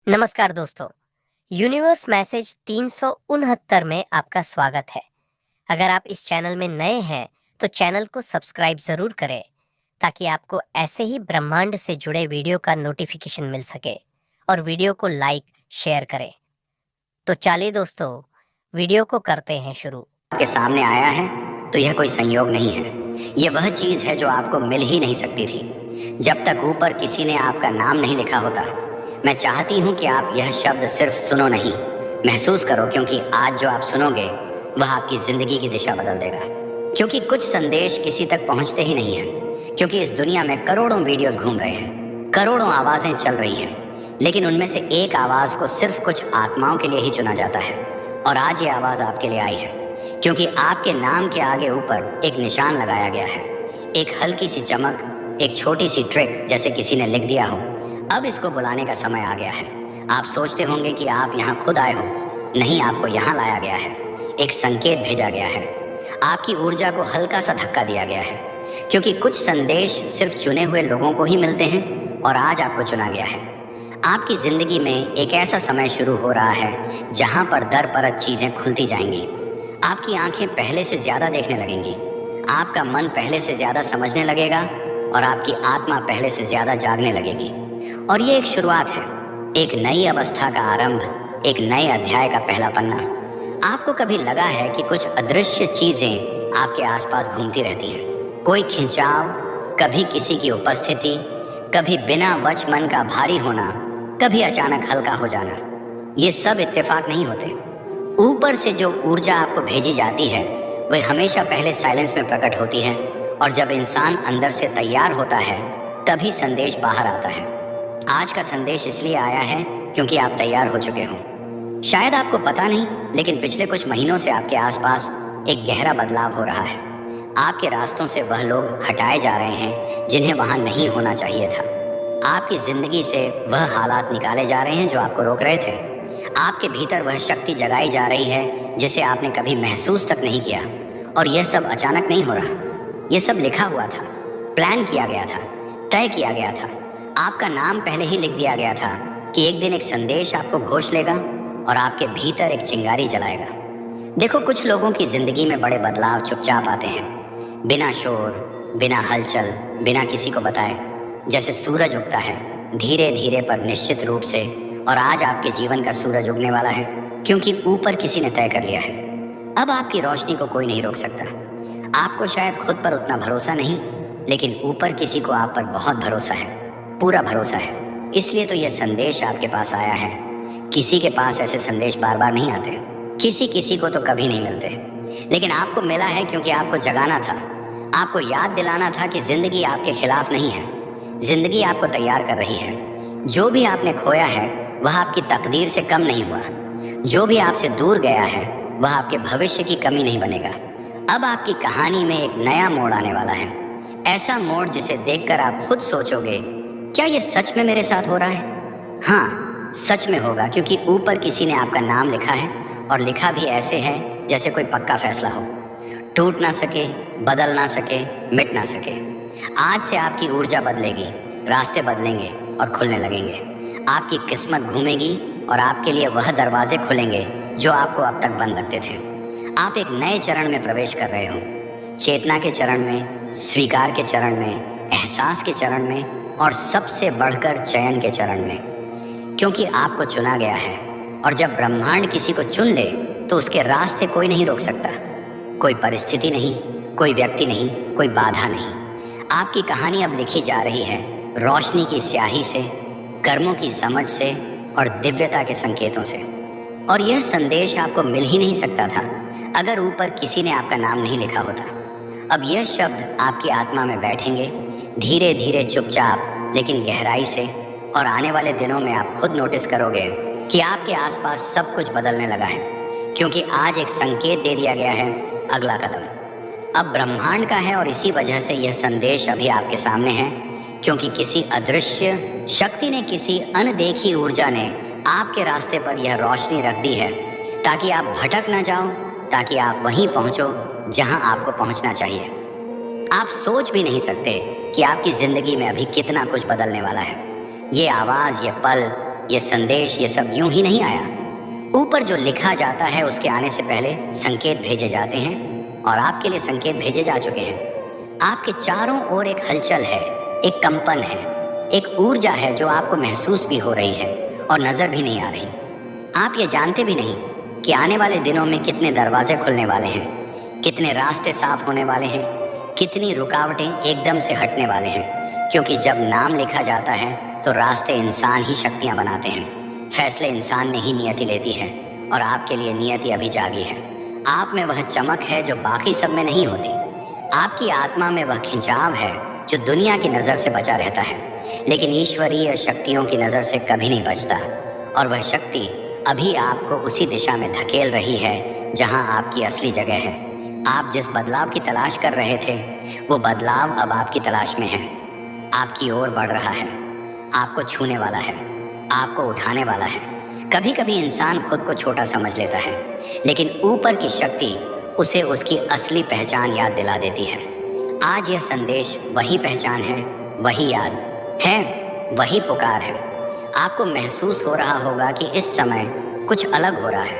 नमस्कार दोस्तों। Universe message 369 में आपका स्वागत है। अगर आप इस चैनल में नए हैं तो चैनल को सब्सक्राइब ज़रूर करें ताकि आपको ऐसे ही ब्रह्मांड से जुड़े वीडियो का नोटिफिकेशन मिल सके और वीडियो को लाइक शेयर करें। तो चलिए दोस्तों, वीडियो को करते हैं शुरू। के सामने आया है तो यह कोई संयोग नहीं है। यह वह चीज़ है जो आपको मिल ही नहीं सकती थी जब तक ऊपर किसी ने आपका नाम नहीं लिखा होता। मैं चाहती हूँ कि आप यह शब्द सिर्फ सुनो नहीं, महसूस करो, क्योंकि आज जो आप सुनोगे वह आपकी ज़िंदगी की दिशा बदल देगा। क्योंकि कुछ संदेश किसी तक पहुँचते ही नहीं हैं, क्योंकि इस दुनिया में करोड़ों वीडियोस घूम रहे हैं, करोड़ों आवाज़ें चल रही हैं, लेकिन उनमें से एक आवाज़ को सिर्फ कुछ आत्माओं के लिए ही चुना जाता है। और आज ये आवाज़ आपके लिए आई है, क्योंकि आपके नाम के आगे ऊपर एक निशान लगाया गया है, एक हल्की सी चमक, एक छोटी सी ट्रिक, जैसे किसी ने लिख दिया हो। अब इसको बुलाने का समय आ गया है। आप सोचते होंगे कि आप यहाँ खुद आए हो, नहीं, आपको यहाँ लाया गया है, एक संकेत भेजा गया है, आपकी ऊर्जा को हल्का सा धक्का दिया गया है, क्योंकि कुछ संदेश सिर्फ चुने हुए लोगों को ही मिलते हैं और आज आपको चुना गया है। आपकी ज़िंदगी में एक ऐसा समय शुरू हो रहा है जहाँ पर दर परत चीज़ें खुलती जाएंगी। आपकी आंखें पहले से ज़्यादा देखने लगेंगी, आपका मन पहले से ज़्यादा समझने लगेगा और आपकी आत्मा पहले से ज़्यादा जागने लगेगी। और ये एक शुरुआत है, एक नई अवस्था का आरंभ, एक नए अध्याय का पहला पन्ना। आपको कभी लगा है कि कुछ अदृश्य चीज़ें आपके आसपास घूमती रहती हैं? कोई खिंचाव, कभी किसी की उपस्थिति, कभी बिना वच मन का भारी होना, कभी अचानक हल्का हो जाना। ये सब इत्तेफाक नहीं होते। ऊपर से जो ऊर्जा आपको भेजी जाती है वह हमेशा पहले साइलेंस में प्रकट होती है, और जब इंसान अंदर से तैयार होता है तभी संदेश बाहर आता है। आज का संदेश इसलिए आया है क्योंकि आप तैयार हो चुके हो। शायद आपको पता नहीं, लेकिन पिछले कुछ महीनों से आपके आसपास एक गहरा बदलाव हो रहा है। आपके रास्तों से वह लोग हटाए जा रहे हैं जिन्हें वहाँ नहीं होना चाहिए था। आपकी ज़िंदगी से वह हालात निकाले जा रहे हैं जो आपको रोक रहे थे। आपके भीतर वह शक्ति जगाई जा रही है जिसे आपने कभी महसूस तक नहीं किया। और यह सब अचानक नहीं हो रहा, यह सब लिखा हुआ था, प्लान किया गया था, तय किया गया था। आपका नाम पहले ही लिख दिया गया था कि एक दिन एक संदेश आपको घोष लेगा और आपके भीतर एक चिंगारी जलाएगा। देखो, कुछ लोगों की ज़िंदगी में बड़े बदलाव चुपचाप आते हैं, बिना शोर, बिना हलचल, बिना किसी को बताए। जैसे सूरज उगता है धीरे धीरे पर निश्चित रूप से, और आज आपके जीवन का सूरज उगने वाला है, क्योंकि ऊपर किसी ने तय कर लिया है। अब आपकी रोशनी को कोई नहीं रोक सकता। आपको शायद खुद पर उतना भरोसा नहीं, लेकिन ऊपर किसी को आप पर बहुत भरोसा है, पूरा भरोसा है। इसलिए तो यह संदेश आपके पास आया है। किसी के पास ऐसे संदेश बार बार नहीं आते, किसी किसी को तो कभी नहीं मिलते, लेकिन आपको मिला है क्योंकि आपको जगाना था, आपको याद दिलाना था कि ज़िंदगी आपके खिलाफ नहीं है, ज़िंदगी आपको तैयार कर रही है। जो भी आपने खोया है वह आपकी तकदीर से कम नहीं हुआ, जो भी आपसे दूर गया है वह आपके भविष्य की कमी नहीं बनेगा। अब आपकी कहानी में एक नया मोड़ आने वाला है, ऐसा मोड़ जिसे देखकर आप खुद सोचोगे, क्या ये सच में मेरे साथ हो रहा है? हाँ, सच में होगा, क्योंकि ऊपर किसी ने आपका नाम लिखा है, और लिखा भी ऐसे है जैसे कोई पक्का फैसला हो, टूट ना सके, बदल ना सके, मिट ना सके। आज से आपकी ऊर्जा बदलेगी, रास्ते बदलेंगे और खुलने लगेंगे। आपकी किस्मत घूमेगी और आपके लिए वह दरवाजे खुलेंगे जो आपको अब तक बंद लगते थे। आप एक नए चरण में प्रवेश कर रहे हो, चेतना के चरण में, स्वीकार के चरण में, एहसास के चरण में, और सबसे बढ़कर चयन के चरण में, क्योंकि आपको चुना गया है। और जब ब्रह्मांड किसी को चुन ले तो उसके रास्ते कोई नहीं रोक सकता, कोई परिस्थिति नहीं, कोई व्यक्ति नहीं, कोई बाधा नहीं। आपकी कहानी अब लिखी जा रही है रोशनी की स्याही से, कर्मों की समझ से और दिव्यता के संकेतों से। और यह संदेश आपको मिल ही नहीं सकता था अगर ऊपर किसी ने आपका नाम नहीं लिखा होता। अब यह शब्द आपकी आत्मा में बैठेंगे, धीरे धीरे, चुपचाप लेकिन गहराई से, और आने वाले दिनों में आप खुद नोटिस करोगे कि आपके आसपास सब कुछ बदलने लगा है, क्योंकि आज एक संकेत दे दिया गया है, अगला कदम अब ब्रह्मांड का है। और इसी वजह से यह संदेश अभी आपके सामने है, क्योंकि किसी अदृश्य शक्ति ने, किसी अनदेखी ऊर्जा ने आपके रास्ते पर यह रोशनी रख दी है, ताकि आप भटक ना जाओ, ताकि आप वहीं पहुंचो जहां आपको पहुंचना चाहिए। आप सोच भी नहीं सकते कि आपकी ज़िंदगी में अभी कितना कुछ बदलने वाला है। ये आवाज़, ये पल, ये संदेश, ये सब यूं ही नहीं आया। ऊपर जो लिखा जाता है उसके आने से पहले संकेत भेजे जाते हैं, और आपके लिए संकेत भेजे जा चुके हैं। आपके चारों ओर एक हलचल है, एक कंपन है, एक ऊर्जा है जो आपको महसूस भी हो रही है और नजर भी नहीं आ रही। आप ये जानते भी नहीं कि आने वाले दिनों में कितने दरवाजे खुलने वाले हैं, कितने रास्ते साफ होने वाले हैं, कितनी रुकावटें एकदम से हटने वाले हैं। क्योंकि जब नाम लिखा जाता है तो रास्ते इंसान ही शक्तियाँ बनाते हैं, फैसले इंसान ने ही नियति लेती है, और आपके लिए नियति अभी जागी है। आप में वह चमक है जो बाकी सब में नहीं होती। आपकी आत्मा में वह खिंचाव है जो दुनिया की नज़र से बचा रहता है, लेकिन ईश्वरीय शक्तियों की नज़र से कभी नहीं बचता। और वह शक्ति अभी आपको उसी दिशा में धकेल रही है जहां आपकी असली जगह है। आप जिस बदलाव की तलाश कर रहे थे, वो बदलाव अब आपकी तलाश में है, आपकी ओर बढ़ रहा है, आपको छूने वाला है, आपको उठाने वाला है। कभी कभी इंसान खुद को छोटा समझ लेता है, लेकिन ऊपर की शक्ति उसे उसकी असली पहचान याद दिला देती है। आज यह संदेश वही पहचान है, वही याद है, वही पुकार है। आपको महसूस हो रहा होगा कि इस समय कुछ अलग हो रहा है,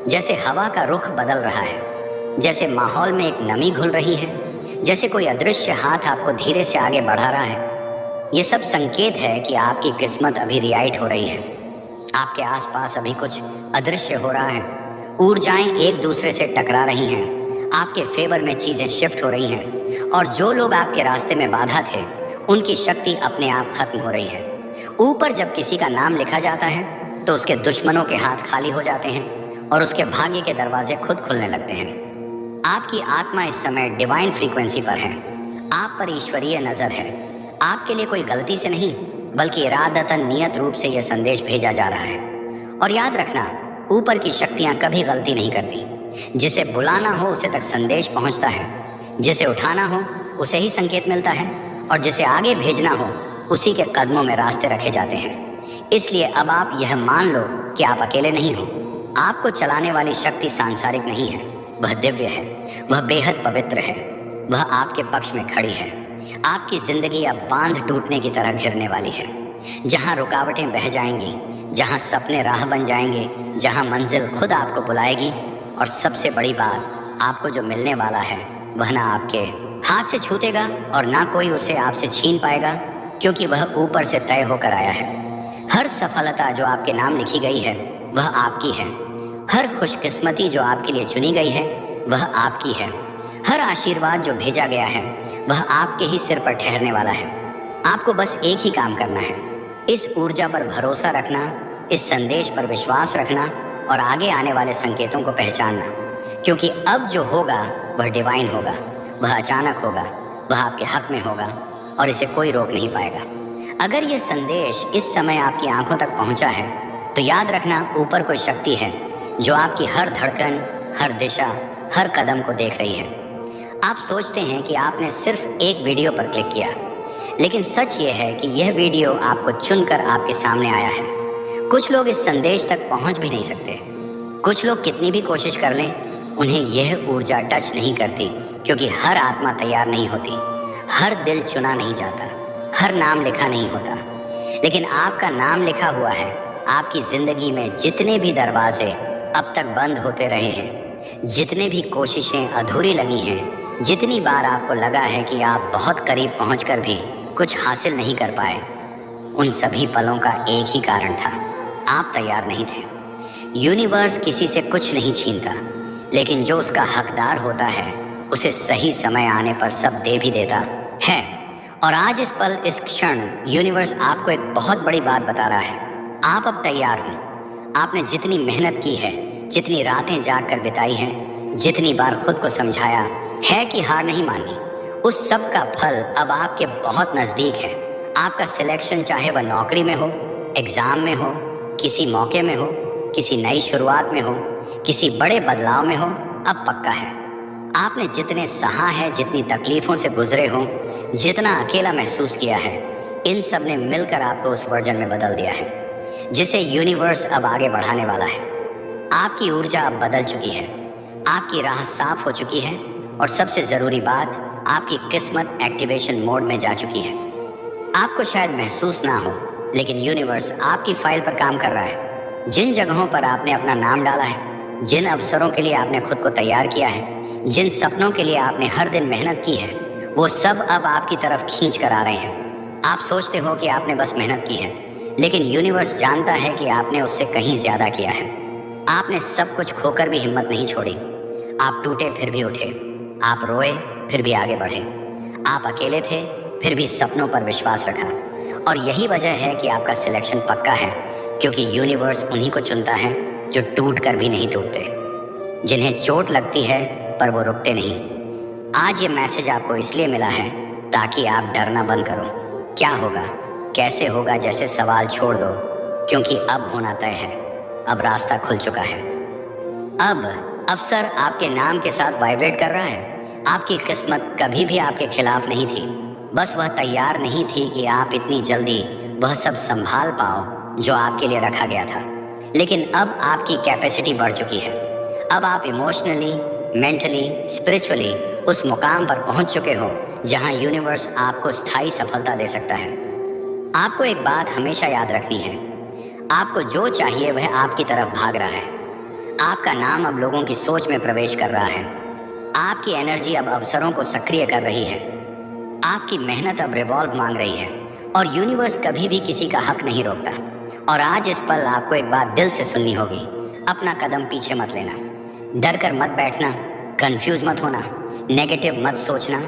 जैसे हवा का रुख बदल रहा है, जैसे माहौल में एक नमी घुल रही है, जैसे कोई अदृश्य हाथ आपको धीरे से आगे बढ़ा रहा है। ये सब संकेत है कि आपकी किस्मत अभी रियाइट हो रही है। आपके आसपास अभी कुछ अदृश्य हो रहा है, ऊर्जाएं एक दूसरे से टकरा रही हैं, आपके फेवर में चीज़ें शिफ्ट हो रही हैं, और जो लोग आपके रास्ते में बाधा थे उनकी शक्ति अपने आप खत्म हो रही है। ऊपर जब किसी का नाम लिखा जाता है तो उसके दुश्मनों के हाथ खाली हो जाते हैं और उसके भाग्य के दरवाजे खुद खुलने लगते हैं। आपकी आत्मा इस समय डिवाइन फ्रीक्वेंसी पर है, आप पर ईश्वरीय नज़र है। आपके लिए कोई गलती से नहीं, बल्कि इरादतन नियत रूप से यह संदेश भेजा जा रहा है। और याद रखना, ऊपर की शक्तियाँ कभी गलती नहीं करती। जिसे बुलाना हो उसे तक संदेश पहुँचता है, जिसे उठाना हो उसे ही संकेत मिलता है, और जिसे आगे भेजना हो उसी के कदमों में रास्ते रखे जाते हैं। इसलिए अब आप यह मान लो कि आप अकेले नहीं हो। आपको चलाने वाली शक्ति सांसारिक नहीं है, वह दिव्य है, वह बेहद पवित्र है, वह आपके पक्ष में खड़ी है। आपकी जिंदगी अब बांध टूटने की तरह घिरने वाली है, जहां रुकावटें बह जाएंगी, जहां सपने राह बन जाएंगे, जहां मंजिल खुद आपको बुलाएगी। और सबसे बड़ी बात, आपको जो मिलने वाला है वह ना आपके हाथ से छूटेगा और ना कोई उसे आपसे छीन पाएगा, क्योंकि वह ऊपर से तय होकर आया है। हर सफलता जो आपके नाम लिखी गई है वह आपकी है। हर खुशकिस्मती जो आपके लिए चुनी गई है वह आपकी है। हर आशीर्वाद जो भेजा गया है वह आपके ही सिर पर ठहरने वाला है। आपको बस एक ही काम करना है, इस ऊर्जा पर भरोसा रखना, इस संदेश पर विश्वास रखना और आगे आने वाले संकेतों को पहचानना। क्योंकि अब जो होगा वह डिवाइन होगा, वह अचानक होगा, वह आपके हक में होगा और इसे कोई रोक नहीं पाएगा। अगर यह संदेश इस समय आपकी आंखों तक पहुंचा है तो याद रखना, ऊपर कोई शक्ति है जो आपकी हर धड़कन, हर दिशा, हर कदम को देख रही है। आप सोचते हैं कि आपने सिर्फ एक वीडियो पर क्लिक किया, लेकिन सच ये है कि यह वीडियो आपको चुनकर आपके सामने आया है। कुछ लोग इस संदेश तक पहुंच भी नहीं सकते। कुछ लोग कितनी भी कोशिश कर लें, उन्हें यह ऊर्जा टच नहीं करती, क्योंकि हर आत्मा तैयार नहीं होती, हर दिल चुना नहीं जाता, हर नाम लिखा नहीं होता। लेकिन आपका नाम लिखा हुआ है। आपकी ज़िंदगी में जितने भी दरवाजे अब तक बंद होते रहे हैं, जितने भी कोशिशें अधूरी लगी हैं, जितनी बार आपको लगा है कि आप बहुत करीब पहुंचकर भी कुछ हासिल नहीं कर पाए, उन सभी पलों का एक ही कारण था, आप तैयार नहीं थे। यूनिवर्स किसी से कुछ नहीं छीनता, लेकिन जो उसका हकदार होता है उसे सही समय आने पर सब दे भी देता है। और आज इस पल, इस क्षण यूनिवर्स आपको एक बहुत बड़ी बात बता रहा है। आप अब तैयार हो। आपने जितनी मेहनत की है, जितनी रातें जाग कर बिताई हैं, जितनी बार खुद को समझाया है कि हार नहीं माननी, उस सब का फल अब आपके बहुत नज़दीक है। आपका सिलेक्शन, चाहे वह नौकरी में हो, एग्ज़ाम में हो, किसी मौके में हो, किसी नई शुरुआत में हो, किसी बड़े बदलाव में हो, अब पक्का है। आपने जितने सहा है, जितनी तकलीफ़ों से गुजरे हो, जितना अकेला महसूस किया है, इन सब ने मिलकर आपको उस वर्जन में बदल दिया है जिसे यूनिवर्स अब आगे बढ़ाने वाला है। आपकी ऊर्जा अब बदल चुकी है, आपकी राह साफ हो चुकी है, और सबसे ज़रूरी बात, आपकी किस्मत एक्टिवेशन मोड में जा चुकी है। आपको शायद महसूस ना हो लेकिन यूनिवर्स आपकी फाइल पर काम कर रहा है। जिन जगहों पर आपने अपना नाम डाला है, जिन अवसरों के लिए आपने खुद को तैयार किया है, जिन सपनों के लिए आपने हर दिन मेहनत की है, वो सब अब आपकी तरफ खींच कर आ रहे हैं। आप सोचते हो कि आपने बस मेहनत की है, लेकिन यूनिवर्स जानता है कि आपने उससे कहीं ज्यादा किया है। आपने सब कुछ खोकर भी हिम्मत नहीं छोड़ी। आप टूटे फिर भी उठे, आप रोए फिर भी आगे बढ़े, आप अकेले थे फिर भी सपनों पर विश्वास रखा। और यही वजह है कि आपका सिलेक्शन पक्का है, क्योंकि यूनिवर्स उन्हीं को चुनता है जो टूट कर भी नहीं टूटते, जिन्हें चोट लगती है पर वो रुकते नहीं। आज ये मैसेज आपको इसलिए मिला है ताकि आप डरना बंद करो। क्या होगा, कैसे होगा जैसे सवाल छोड़ दो, क्योंकि अब होना तय है, अब रास्ता खुल चुका है। अब अवसर आपके नाम के साथ वाइब्रेट कर रहा है। आपकी किस्मत कभी भी आपके खिलाफ नहीं थी, बस वह तैयार नहीं थी कि आप इतनी जल्दी वह सब संभाल पाओ जो आपके लिए रखा गया था। लेकिन अब आपकी कैपेसिटी बढ़ चुकी है। अब आप इमोशनली, मेंटली, स्पिरिचुअली उस मुकाम पर पहुंच चुके हो जहां यूनिवर्स आपको स्थायी सफलता दे सकता है। आपको एक बात हमेशा याद रखनी है, आपको जो चाहिए वह आपकी तरफ भाग रहा है। आपका नाम अब लोगों की सोच में प्रवेश कर रहा है। आपकी एनर्जी अब अवसरों को सक्रिय कर रही है। आपकी मेहनत अब रिवॉल्व मांग रही है, और यूनिवर्स कभी भी किसी का हक नहीं रोकता। और आज इस पल आपको एक बात दिल से सुननी होगी, अपना कदम पीछे मत लेना, डर कर मत बैठना, कंफ्यूज मत होना, नेगेटिव मत सोचना,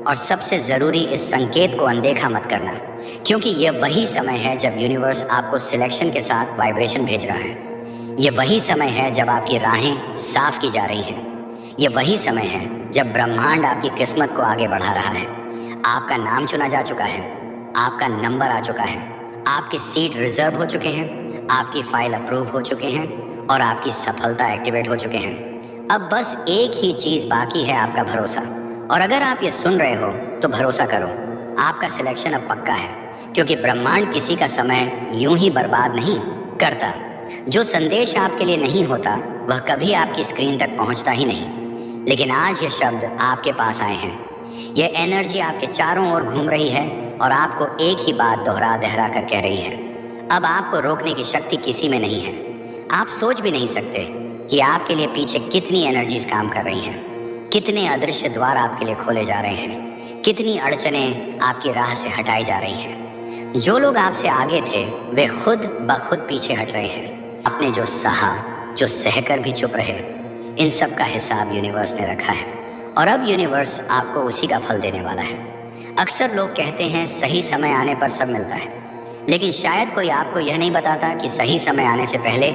और सबसे ज़रूरी इस संकेत को अनदेखा मत करना, क्योंकि यह वही समय है जब यूनिवर्स आपको सिलेक्शन के साथ वाइब्रेशन भेज रहा है। ये वही समय है जब आपकी राहें साफ की जा रही हैं। ये वही समय है जब ब्रह्मांड आपकी किस्मत को आगे बढ़ा रहा है। आपका नाम चुना जा चुका है, आपका नंबर आ चुका है, आपके सीट रिजर्व हो चुके हैं, आपकी फाइल अप्रूव हो चुके हैं, और आपकी सफलता एक्टिवेट हो चुके हैं। अब बस एक ही चीज़ बाकी है, आपका भरोसा। और अगर आप ये सुन रहे हो तो भरोसा करो, आपका सिलेक्शन अब पक्का है, क्योंकि ब्रह्मांड किसी का समय यूं ही बर्बाद नहीं करता। जो संदेश आपके लिए नहीं होता वह कभी आपकी स्क्रीन तक पहुंचता ही नहीं। लेकिन आज ये शब्द आपके पास आए हैं, ये एनर्जी आपके चारों ओर घूम रही है और आपको एक ही बात दोहरा दोहरा कर कह रही है। अब आपको रोकने की शक्ति किसी में नहीं है। आप सोच भी नहीं सकते कि आपके लिए पीछे कितनी एनर्जीज काम कर रही हैं, कितने अदृश्य द्वार आपके लिए खोले जा रहे हैं, कितनी अड़चनें आपकी राह से हटाई जा रही हैं। जो लोग आपसे आगे थे वे खुद ब खुद पीछे हट रहे हैं। आपने जो सहा, जो सहकर भी चुप रहे, इन सब का हिसाब यूनिवर्स ने रखा है, और अब यूनिवर्स आपको उसी का फल देने वाला है। अक्सर लोग कहते हैं सही समय आने पर सब मिलता है, लेकिन शायद कोई आपको यह नहीं बताता कि सही समय आने से पहले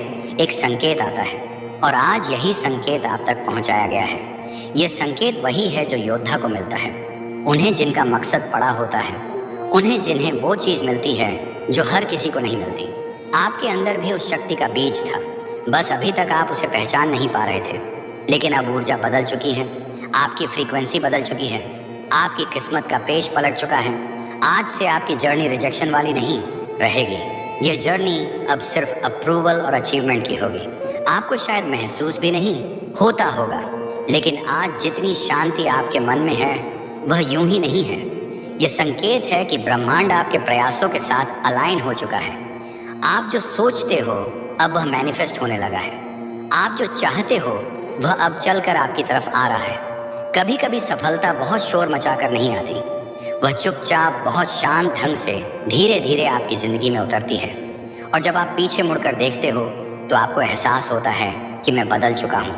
एक संकेत आता है, और आज यही संकेत आप तक पहुंचाया गया है। यह संकेत वही है जो योद्धा को मिलता है, उन्हें जिनका मकसद पड़ा होता है, उन्हें जिन्हें वो चीज़ मिलती है जो हर किसी को नहीं मिलती। आपके अंदर भी उस शक्ति का बीज था, बस अभी तक आप उसे पहचान नहीं पा रहे थे। लेकिन अब ऊर्जा बदल चुकी है, आपकी फ्रीक्वेंसी बदल चुकी है, आपकी किस्मत का पेश पलट चुका है। आज से आपकी जर्नी रिजेक्शन वाली नहीं रहेगी। ये जर्नी अब सिर्फ अप्रूवल और अचीवमेंट की होगी। आपको शायद महसूस भी नहीं होता होगा, लेकिन आज जितनी शांति आपके मन में है वह यूं ही नहीं है। ये संकेत है कि ब्रह्मांड आपके प्रयासों के साथ अलाइन हो चुका है। आप जो सोचते हो अब वह मैनिफेस्ट होने लगा है। आप जो चाहते हो वह अब चलकर आपकी तरफ आ रहा है। कभी कभी सफलता बहुत शोर मचाकर नहीं आती, वह चुपचाप बहुत शांत ढंग से धीरे धीरे आपकी ज़िंदगी में उतरती है। और जब आप पीछे मुड़कर देखते हो तो आपको एहसास होता है कि मैं बदल चुका हूँ,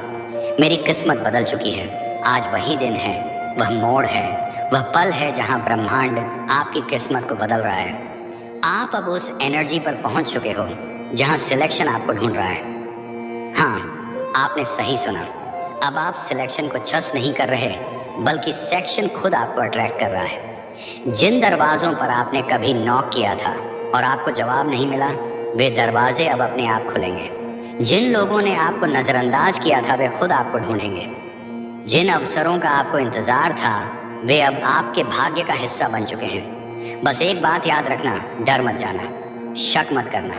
मेरी किस्मत बदल चुकी है। आज वही दिन है, वह मोड़ है, वह पल है जहाँ ब्रह्मांड आपकी किस्मत को बदल रहा है। आप अब उस एनर्जी पर पहुँच चुके हो जहाँ सिलेक्शन आपको ढूंढ रहा है। हाँ, आपने सही सुना। अब आप सिलेक्शन को छस नहीं कर रहे, बल्कि सेक्शन खुद आपको अट्रैक्ट कर रहा है। जिन दरवाज़ों पर आपने कभी नॉक किया था और आपको जवाब नहीं मिला, वे दरवाजे अब अपने आप खुलेंगे। जिन लोगों ने आपको नज़रअंदाज किया था वे खुद आपको ढूंढेंगे। जिन अवसरों का आपको इंतज़ार था वे अब आपके भाग्य का हिस्सा बन चुके हैं। बस एक बात याद रखना, डर मत जाना, शक मत करना,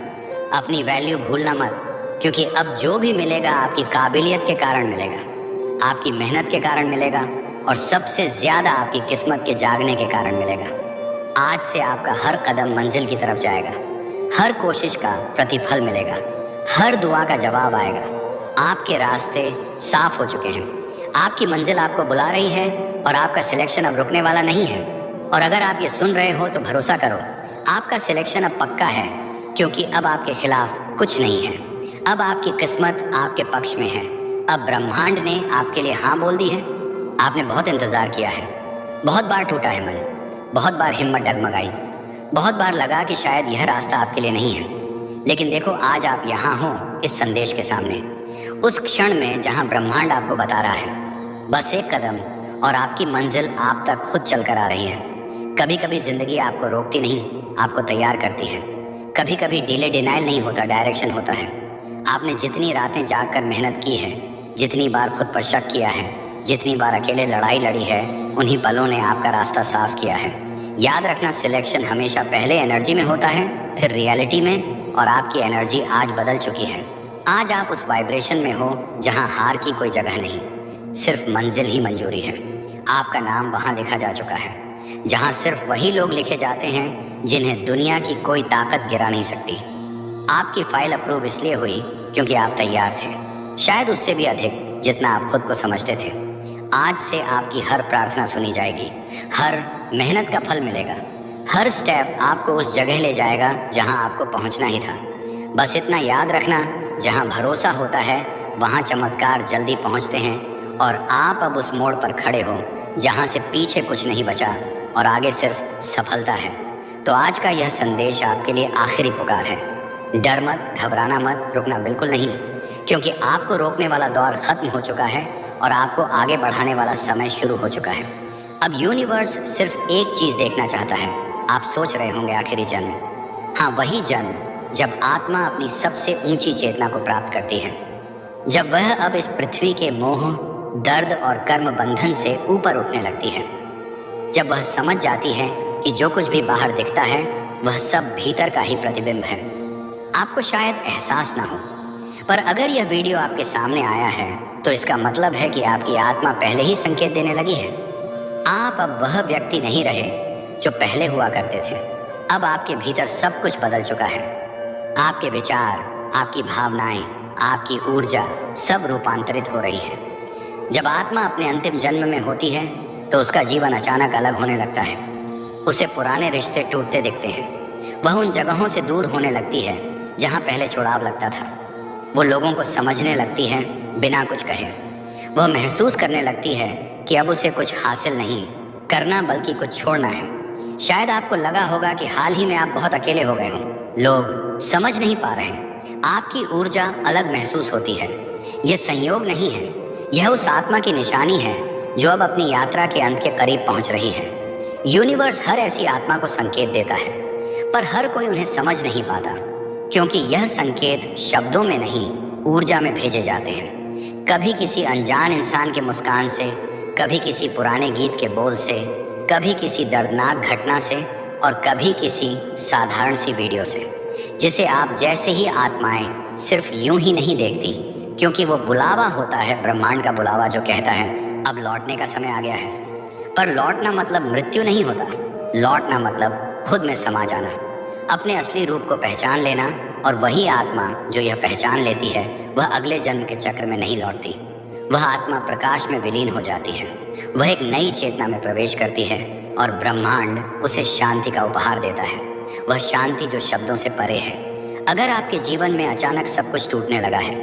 अपनी वैल्यू भूलना मत, क्योंकि अब जो भी मिलेगा आपकी काबिलियत के कारण मिलेगा, आपकी मेहनत के कारण मिलेगा, और सबसे ज़्यादा आपकी किस्मत के जागने के कारण मिलेगा। आज से आपका हर कदम मंजिल की तरफ जाएगा, हर कोशिश का प्रतिफल मिलेगा, हर दुआ का जवाब आएगा। आपके रास्ते साफ हो चुके हैं, आपकी मंजिल आपको बुला रही है और आपका सिलेक्शन अब रुकने वाला नहीं है। और अगर आप ये सुन रहे हो तो भरोसा करो, आपका सिलेक्शन अब पक्का है, क्योंकि अब आपके खिलाफ कुछ नहीं है। अब आपकी किस्मत आपके पक्ष में है। अब ब्रह्मांड ने आपके लिए हाँ बोल दी है। आपने बहुत इंतज़ार किया है, बहुत बार टूटा है मन, बहुत बार हिम्मत डगमगाई, बहुत बार लगा कि शायद यह रास्ता आपके लिए नहीं है। लेकिन देखो, आज आप यहाँ हो इस संदेश के सामने, उस क्षण में जहाँ ब्रह्मांड आपको बता रहा है बस एक कदम और आपकी मंजिल आप तक खुद चल कर आ रही है। कभी कभी ज़िंदगी आपको रोकती नहीं, आपको तैयार करती है। कभी कभी डिले डिनाइल नहीं होता, डायरेक्शन होता है। आपने जितनी रातें जाग कर मेहनत की है, जितनी बार खुद पर शक किया है, जितनी बार अकेले लड़ाई लड़ी है, उन्हीं पलों ने आपका रास्ता साफ किया है। याद रखना, सिलेक्शन हमेशा पहले एनर्जी में होता है, फिर रियलिटी में, और आपकी एनर्जी आज बदल चुकी है। आज आप उस वाइब्रेशन में हो जहां हार की कोई जगह नहीं, सिर्फ मंजिल ही मंजूरी है। आपका नाम वहां लिखा जा चुका है जहां सिर्फ वही लोग लिखे जाते हैं जिन्हें दुनिया की कोई ताकत गिरा नहीं सकती। आपकी फाइल अप्रूव इसलिए हुई क्योंकि आप तैयार थे, शायद उससे भी अधिक जितना आप खुद को समझते थे। आज से आपकी हर प्रार्थना सुनी जाएगी, हर मेहनत का फल मिलेगा, हर स्टेप आपको उस जगह ले जाएगा जहां आपको पहुंचना ही था। बस इतना याद रखना, जहां भरोसा होता है वहां चमत्कार जल्दी पहुंचते हैं। और आप अब उस मोड़ पर खड़े हो जहां से पीछे कुछ नहीं बचा और आगे सिर्फ सफलता है। तो आज का यह संदेश आपके लिए आखिरी पुकार है। डर मत, घबराना मत, रुकना बिल्कुल नहीं, क्योंकि आपको रोकने वाला दौर खत्म हो चुका है और आपको आगे बढ़ाने वाला समय शुरू हो चुका है। अब यूनिवर्स सिर्फ एक चीज़ देखना चाहता है। आप सोच रहे होंगे आखिरी जन्म, हाँ वही जन्म जब आत्मा अपनी सबसे ऊंची चेतना को प्राप्त करती है, जब वह अब इस पृथ्वी के मोह, दर्द और कर्म बंधन से ऊपर उठने लगती है, जब वह समझ जाती है कि जो कुछ भी बाहर दिखता है वह सब भीतर का ही प्रतिबिंब है। आपको शायद एहसास ना हो, पर अगर यह वीडियो आपके सामने आया है तो इसका मतलब है कि आपकी आत्मा पहले ही संकेत देने लगी है। आप अब वह व्यक्ति नहीं रहे जो पहले हुआ करते थे। अब आपके भीतर सब कुछ बदल चुका है। आपके विचार, आपकी भावनाएं, आपकी ऊर्जा सब रूपांतरित हो रही है। जब आत्मा अपने अंतिम जन्म में होती है तो उसका जीवन अचानक अलग होने लगता है। उसे पुराने रिश्ते टूटते दिखते हैं। वह उन जगहों से दूर होने लगती है जहां पहले जुड़ाव लगता था। वो लोगों को समझने लगती है बिना कुछ कहे। वह महसूस करने लगती है कि अब उसे कुछ हासिल नहीं करना बल्कि कुछ छोड़ना है। शायद आपको लगा होगा कि हाल ही में आप बहुत अकेले हो गए हों, लोग समझ नहीं पा रहे हैं, आपकी ऊर्जा अलग महसूस होती है। यह संयोग नहीं है, यह उस आत्मा की निशानी है जो अब अपनी यात्रा के अंत के करीब पहुंच रही है। यूनिवर्स हर ऐसी आत्मा को संकेत देता है, पर हर कोई उन्हें समझ नहीं पाता, क्योंकि यह संकेत शब्दों में नहीं, ऊर्जा में भेजे जाते हैं। कभी किसी अनजान इंसान के मुस्कान से, कभी किसी पुराने गीत के बोल से, कभी किसी दर्दनाक घटना से, और कभी किसी साधारण सी वीडियो से, जिसे आप जैसे ही आत्माएं सिर्फ यूं ही नहीं देखती, क्योंकि वो बुलावा होता है, ब्रह्मांड का बुलावा जो कहता है अब लौटने का समय आ गया है। पर लौटना मतलब मृत्यु नहीं होता, लौटना मतलब खुद में समा जाना, अपने असली रूप को पहचान लेना। और वही आत्मा जो यह पहचान लेती है वह अगले जन्म के चक्र में नहीं लौटती। वह आत्मा प्रकाश में विलीन हो जाती है, वह एक नई चेतना में प्रवेश करती है और ब्रह्मांड उसे शांति का उपहार देता है। वह शांति जो शब्दों से परे है। अगर आपके जीवन में अचानक सब कुछ टूटने लगा है,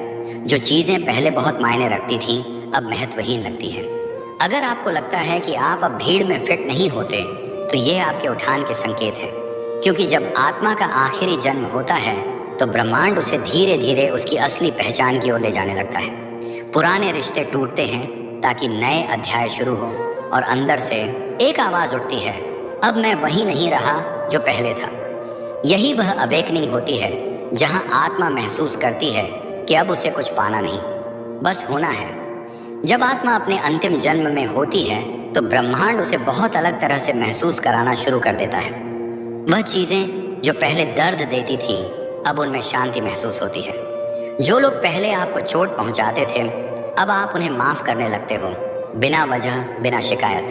जो चीज़ें पहले बहुत मायने रखती थीं अब महत्वहीन लगती हैं, अगर आपको लगता है कि आप अब भीड़ में फिट नहीं होते, तो ये आपके उठान के संकेत हैं। क्योंकि जब आत्मा का आखिरी जन्म होता है तो ब्रह्मांड उसे धीरे धीरे उसकी असली पहचान की ओर ले जाने लगता है। पुराने रिश्ते टूटते हैं ताकि नए अध्याय शुरू हो, और अंदर से एक आवाज़ उठती है, अब मैं वही नहीं रहा जो पहले था। यही वह अवेकनिंग होती है जहां आत्मा महसूस करती है कि अब उसे कुछ पाना नहीं, बस होना है। जब आत्मा अपने अंतिम जन्म में होती है तो ब्रह्मांड उसे बहुत अलग तरह से महसूस कराना शुरू कर देता है। वह चीज़ें जो पहले दर्द देती थी अब उनमें शांति महसूस होती है। जो लोग पहले आपको चोट पहुंचाते थे अब आप उन्हें माफ़ करने लगते हो, बिना वजह, बिना शिकायत,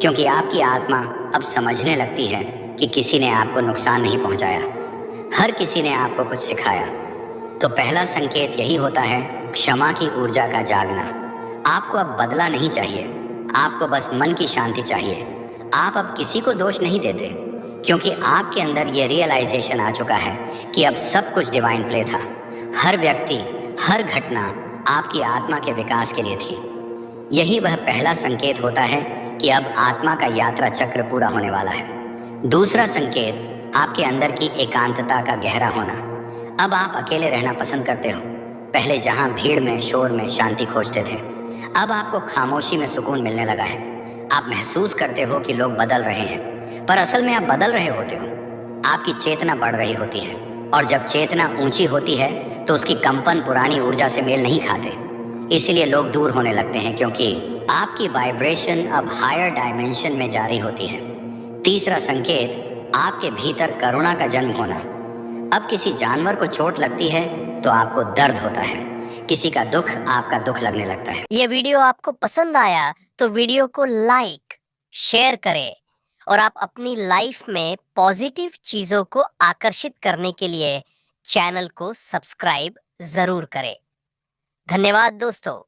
क्योंकि आपकी आत्मा अब समझने लगती है कि किसी ने आपको नुकसान नहीं पहुंचाया। हर किसी ने आपको कुछ सिखाया। तो पहला संकेत यही होता है, क्षमा की ऊर्जा का जागना। आपको अब बदला नहीं चाहिए, आपको बस मन की शांति चाहिए। आप अब किसी को दोष नहीं देते, क्योंकि आपके अंदर ये रियलाइजेशन आ चुका है कि अब सब कुछ डिवाइन प्ले था। हर व्यक्ति, हर घटना आपकी आत्मा के विकास के लिए थी। यही वह पहला संकेत होता है कि अब आत्मा का यात्रा चक्र पूरा होने वाला है। दूसरा संकेत आपके अंदर की एकांतता का गहरा होना। अब आप अकेले रहना पसंद करते हो। पहले जहां भीड़ में, शोर में शांति खोजते थे, अब आपको खामोशी में सुकून मिलने लगा है। आप महसूस करते हो कि लोग बदल रहे हैं, पर असल में आप बदल रहे होते हो। आपकी चेतना बढ़ रही होती है, और जब चेतना ऊंची होती है तो उसकी कंपन पुरानी ऊर्जा से मेल नहीं खाते। इसीलिए लोग दूर होने लगते हैं, क्योंकि आपकी वाइब्रेशन अब हायर डायमेंशन में जा रही होती है। तीसरा संकेत आपके भीतर करुणा का जन्म होना। अब किसी जानवर को चोट लगती है तो आपको दर्द होता है, किसी का दुख आपका दुख लगने लगता है। ये वीडियो आपको पसंद आया तो वीडियो को लाइक, शेयर करें और आप अपनी लाइफ में पॉजिटिव चीजों को आकर्षित करने के लिए चैनल को सब्सक्राइब जरूर करें। धन्यवाद दोस्तों।